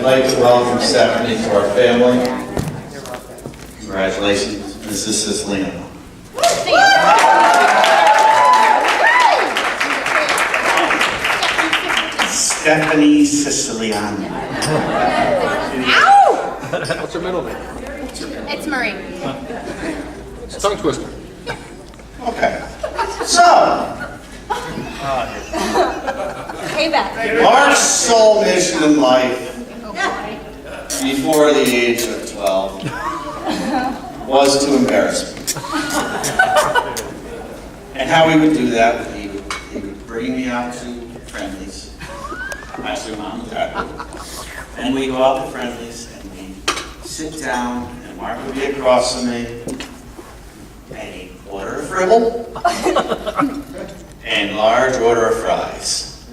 like to welcome Stephanie to our family. Congratulations, Mrs. Siciliano. Stephanie Siciliano. Ow! What's her middle name? It's Marie. It's a tongue twister. Okay. So, Payback. Mark's sole mission in life before the age of 12 was to embarrass me. And how we would do that, he would bring me out to friendlies. Actually, Mom and Dad would. And we go out to friendlies and we sit down and Mark would be across from me and he'd order a fribble and large order of fries.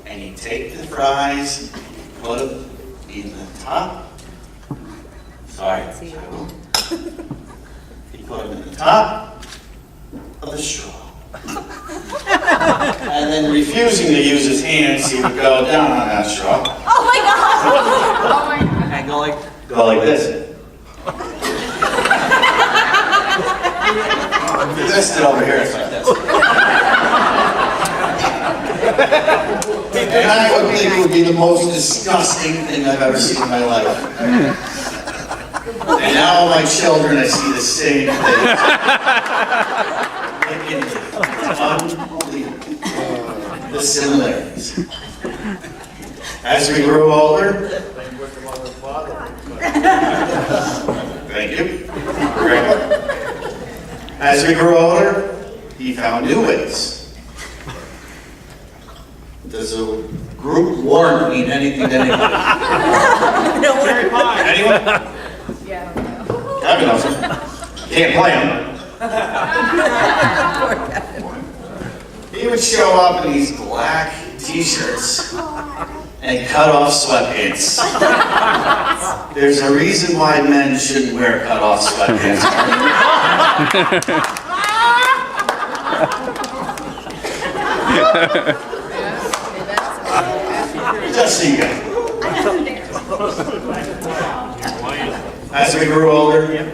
And he'd take the fries, put them in the top. Sorry. He'd put them in the top of the straw. And then refusing to use his hands, he would go down on that straw. Oh my God! Oh my God. And go like this. This it over here, it's like this. And I would think it would be the most disgusting thing I've ever seen in my life. And now my children, I see the same thing. It's unbelievable. The similarities. As we grew older, thank you. As we grew older, he found new ways. Does a group warrant mean anything to anybody? Cherry pie. Anyone? Yeah. Kevin knows it. Can't play him. He would show up in these black t-shirts and cut-off sweatpants. There's a reason why men shouldn't wear cut-off sweatpants. Just so you guys. As we grew older,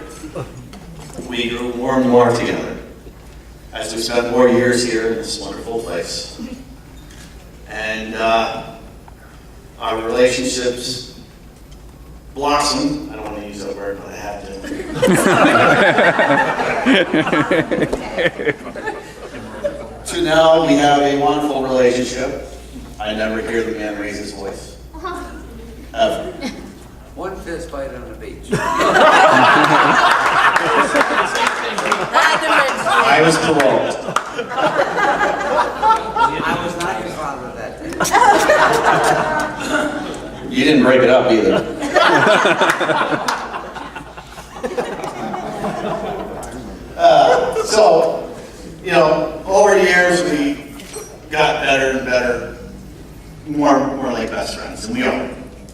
we grew more and more together. As we spent more years here in this wonderful place. And our relationships blossomed. I don't want to use that word, but I have to. To now, we have a wonderful relationship. I never hear the man raise his voice. Ever. One fist fight on the beach. I was paroled. I was not your father that day. You didn't break it up either. So, you know, over the years we got better and better, more like best friends, and we are.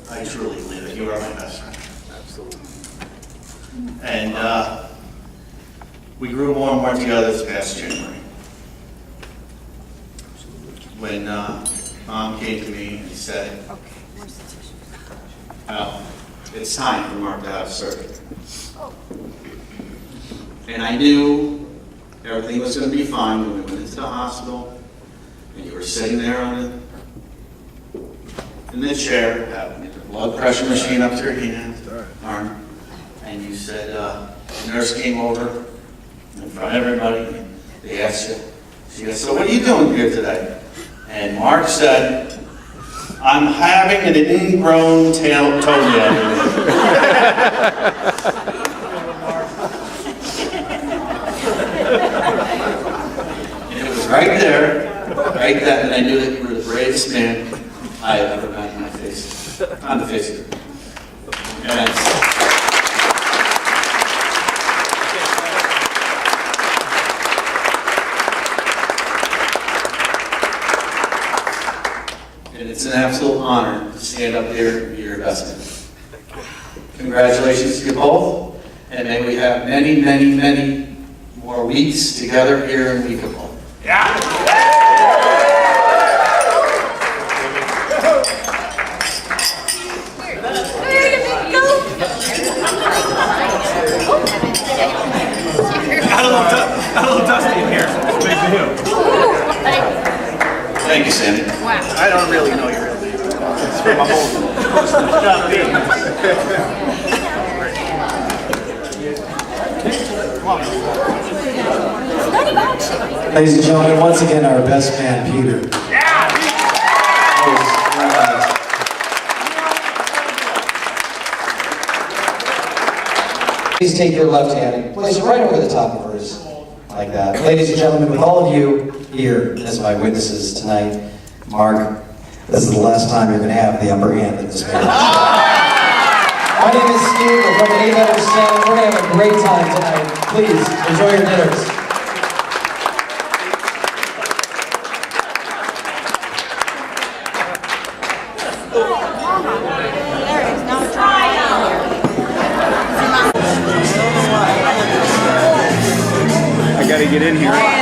I truly believe that you are my best friend. Absolutely. And we grew more and more together this past January. When Mom came to me and said, it's time for Mark to have surgery. And I knew everything was going to be fine when we went into the hospital, and you were sitting there in the chair, having the blood pressure machine up to your arm, and you said, the nurse came over in front of everybody, and they asked you, she goes, so what are you doing here today? And Mark said, I'm having an ingrown toenail. And it was right there, right then, and I knew that you were the bravest man I have ever met in my face. On the face of it. And it's an absolute honor to stand up here and be your best man. Congratulations to you both, and may we have many, many, many more weeks together here in Weekable. Yeah. Thank you, Sandy. Wow. I don't really know your real name. It's from my Ladies and gentlemen, once again, our best man, Peter. Please take your left hand and place it right over the top of hers, like that. Ladies and gentlemen, with all of you here as my witnesses tonight, Mark, this is the last time you're going to have the upper hand in this marriage. My name is Steve, we're from 8 Letter Stand. We're going to have a great time tonight. Please, enjoy your dinners. There is no try here. I gotta get in here.